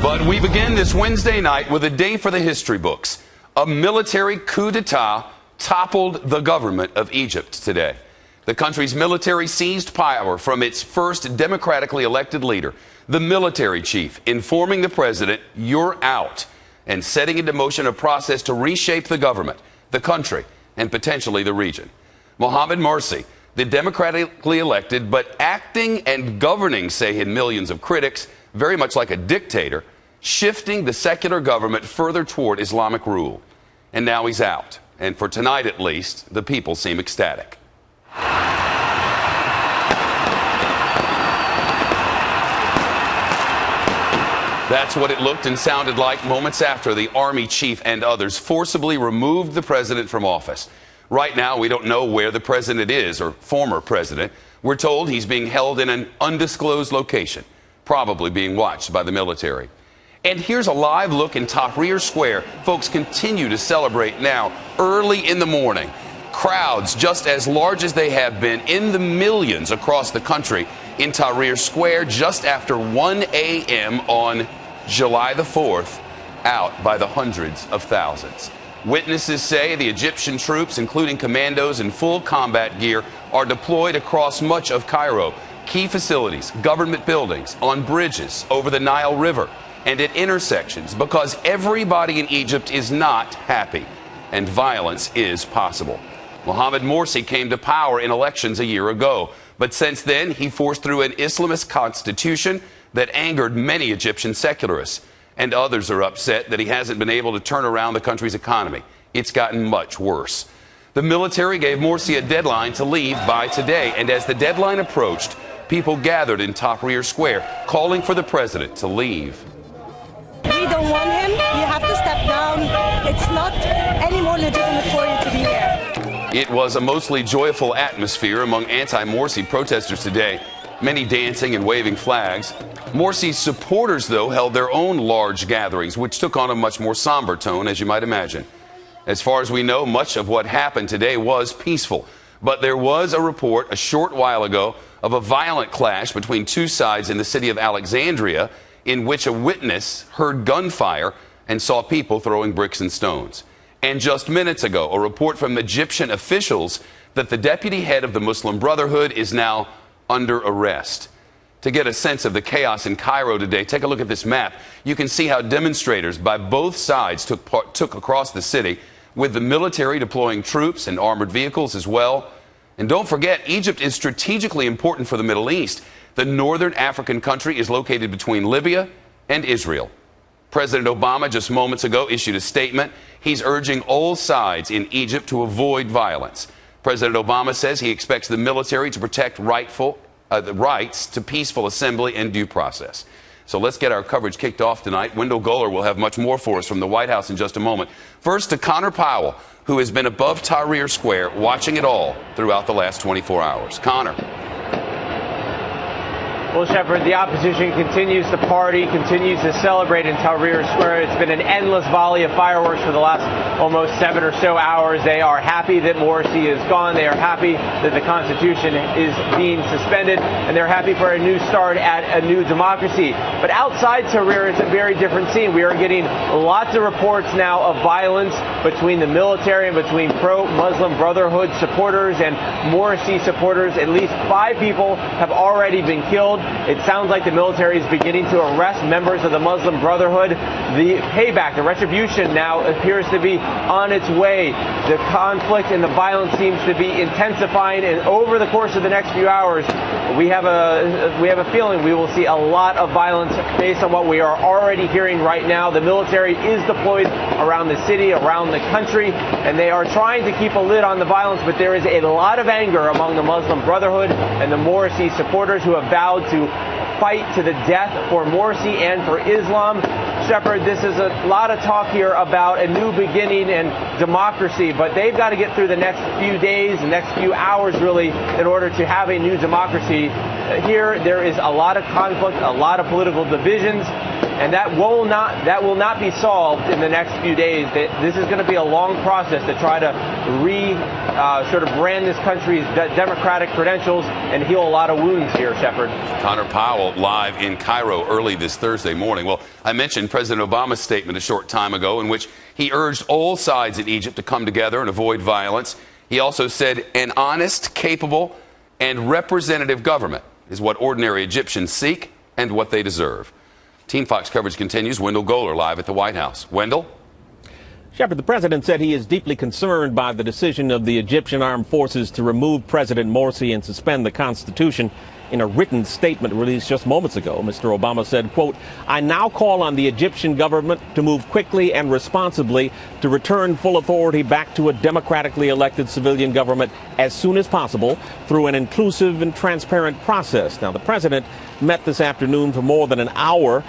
But we begin this Wednesday night with a day for the history books. A military coup d'etat toppled the government of Egypt today. The country's military seized power from its first democratically elected leader, the military chief, informing the president, "You're out," and setting into motion a process to reshape the government, the country, and potentially the region. Mohamed Morsi, the democratically elected but acting and governing, say in millions of critics, very much like a dictator, shifting the secular government further toward Islamic rule. And now he's out. And for tonight at least, the people seem ecstatic. That's what it looked and sounded like moments after the army chief and others forcibly removed the president from office. Right now, we don't know where the president is, or former president. We're told he's being held in an undisclosed location, probably being watched by the military. And here's a live look in Tahrir Square. Folks continue to celebrate now, early in the morning. Crowds just as large as they have been, in the millions across the country, in Tahrir Square just after 1 a.m. on July the 4th, out by the hundreds of thousands. Witnesses say the Egyptian troops, including commandos in full combat gear, are deployed across much of Cairo. Key facilities, government buildings, on bridges over the Nile River, and at intersections, because everybody in Egypt is not happy, and violence is possible. Mohamed Morsi came to power in elections a year ago, but since then he forced through an Islamist constitution that angered many Egyptian secularists, and others are upset that he hasn't been able to turn around the country's economy. It's gotten much worse. The military gave Morsi a deadline to leave by today, and as the deadline approached, people gathered in Tahrir Square, calling for the president to leave. We don't want him. You have to step down. It's not any more legitimate for you to be here. It was a mostly joyful atmosphere among anti-Morsi protesters today, many dancing and waving flags. Morsi's supporters, though, held their own large gatherings, which took on a much more somber tone, as you might imagine. As far as we know, much of what happened today was peaceful. But there was a report a short while ago of a violent clash between two sides in the city of Alexandria, in which a witness heard gunfire and saw people throwing bricks and stones. And just minutes ago, a report from Egyptian officials that the deputy head of the Muslim Brotherhood is now under arrest. To get a sense of the chaos in Cairo today, take a look at this map. You can see how demonstrators by both sides took across the city, with the military deploying troops and armored vehicles as well. And don't forget, Egypt is strategically important for the Middle East. The northern African country is located between Libya and Israel. President Obama just moments ago issued a statement. He's urging all sides in Egypt to avoid violence. President Obama says he expects the military to protect the rights to peaceful assembly and due process. So let's get our coverage kicked off tonight. Wendell Guller will have much more for us from the White House in just a moment. First to Connor Powell, who has been above Tahrir Square watching it all throughout the last 24 hours. Connor. Well, Shepard, the opposition continues to party, continues to celebrate in Tahrir Square. It's been an endless volley of fireworks for the last almost 7 or so hours. They are happy that Morsi is gone. They are happy that the Constitution is being suspended, and they're happy for a new start at a new democracy. But outside Tahrir, it's a very different scene. We are getting lots of reports now of violence between the military and between pro-Muslim Brotherhood supporters and Morsi supporters. At least 5 people have already been killed. It sounds like the military is beginning to arrest members of the Muslim Brotherhood. The payback, the retribution now appears to be on its way. The conflict and the violence seems to be intensifying, and over the course of the next few hours, we have a feeling we will see a lot of violence based on what we are already hearing right now. The military is deployed around the city, around the country, and they are trying to keep a lid on the violence, but there is a lot of anger among the Muslim Brotherhood and the Morsi supporters who have vowed to fight to the death for Morsi and for Islam. Shepard, this is a lot of talk here about a new beginning and democracy, but they've got to get through the next few days, the next few hours, really, in order to have a new democracy. Here, there is a lot of conflict, a lot of political divisions, and that will not be solved in the next few days. This is going to be a long process to try to sort of brand this country's democratic credentials and heal a lot of wounds here, Shepard. Connor Powell live in Cairo early this Thursday morning. Well, I mentioned President Obama's statement a short time ago in which he urged all sides in Egypt to come together and avoid violence. He also said an honest, capable, and representative government is what ordinary Egyptians seek and what they deserve. Team Fox coverage continues. Wendell Goler live at the White House. Wendell? Shepard, the president said he is deeply concerned by the decision of the Egyptian armed forces to remove President Morsi and suspend the Constitution. In a written statement released just moments ago, Mr. Obama said, quote, "I now call on the Egyptian government to move quickly and responsibly to return full authority back to a democratically elected civilian government as soon as possible through an inclusive and transparent process." Now, the president met this afternoon for more than an hour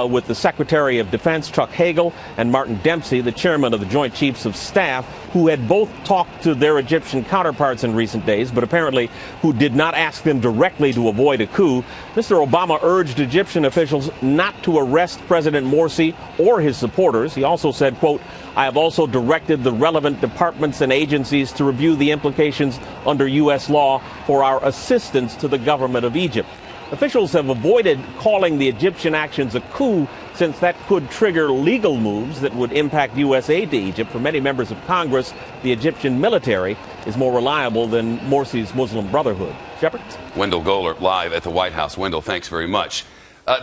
with the Secretary of Defense, Chuck Hagel, and Martin Dempsey, the chairman of the Joint Chiefs of Staff, who had both talked to their Egyptian counterparts in recent days, but apparently who did not ask them directly to avoid a coup. Mr. Obama urged Egyptian officials not to arrest President Morsi or his supporters. He also said, quote, "I have also directed the relevant departments and agencies to review the implications under U.S. law for our assistance to the government of Egypt." Officials have avoided calling the Egyptian actions a coup since that could trigger legal moves that would impact U.S. aid to Egypt. For many members of Congress, the Egyptian military is more reliable than Morsi's Muslim Brotherhood. Shepard? Wendell Goler live at the White House. Wendell, thanks very much.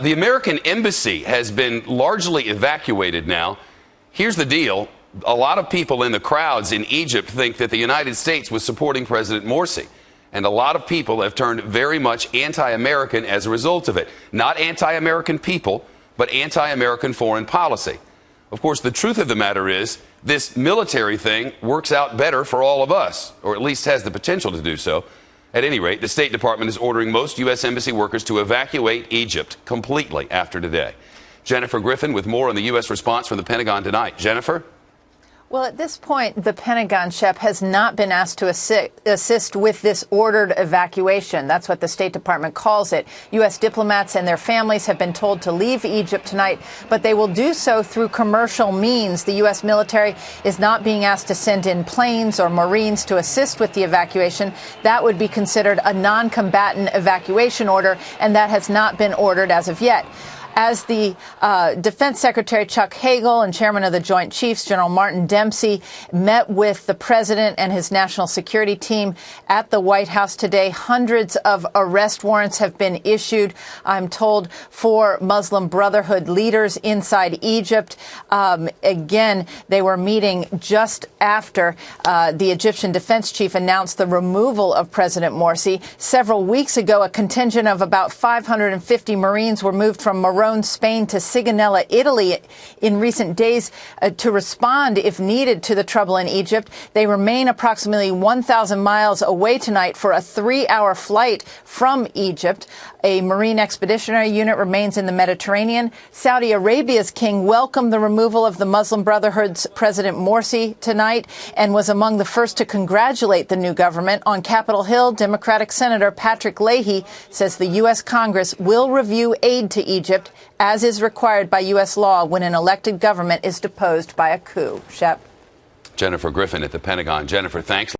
The American embassy has been largely evacuated now. Here's the deal. A lot of people in the crowds in Egypt think that the United States was supporting President Morsi. And a lot of people have turned very much anti-American as a result of it. Not anti-American people, but anti-American foreign policy. Of course, the truth of the matter is this military thing works out better for all of us, or at least has the potential to do so. At any rate, the State Department is ordering most U.S. Embassy workers to evacuate Egypt completely after today. Jennifer Griffin with more on the U.S. response from the Pentagon tonight. Jennifer? Well, at this point, the Pentagon, Shep, has not been asked to assist with this ordered evacuation. That's what the State Department calls it. U.S. diplomats and their families have been told to leave Egypt tonight, but they will do so through commercial means. The U.S. military is not being asked to send in planes or Marines to assist with the evacuation. That would be considered a non-combatant evacuation order, and that has not been ordered as of yet. As the Defense Secretary Chuck Hagel and Chairman of the Joint Chiefs, General Martin Dempsey, met with the president and his national security team at the White House today, hundreds of arrest warrants have been issued, I'm told, for Muslim Brotherhood leaders inside Egypt. Again, they were meeting just after the Egyptian defense chief announced the removal of President Morsi. Several weeks ago, a contingent of about 550 Marines were moved from Morocco, Spain to Sigonella, Italy in recent days to respond, if needed, to the trouble in Egypt. They remain approximately 1,000 miles away tonight for a 3-hour flight from Egypt. A Marine Expeditionary Unit remains in the Mediterranean. Saudi Arabia's king welcomed the removal of the Muslim Brotherhood's President Morsi tonight and was among the first to congratulate the new government. On Capitol Hill, Democratic Senator Patrick Leahy says the U.S. Congress will review aid to Egypt as is required by U.S. law when an elected government is deposed by a coup. Shep. Jennifer Griffin at the Pentagon. Jennifer, thanks.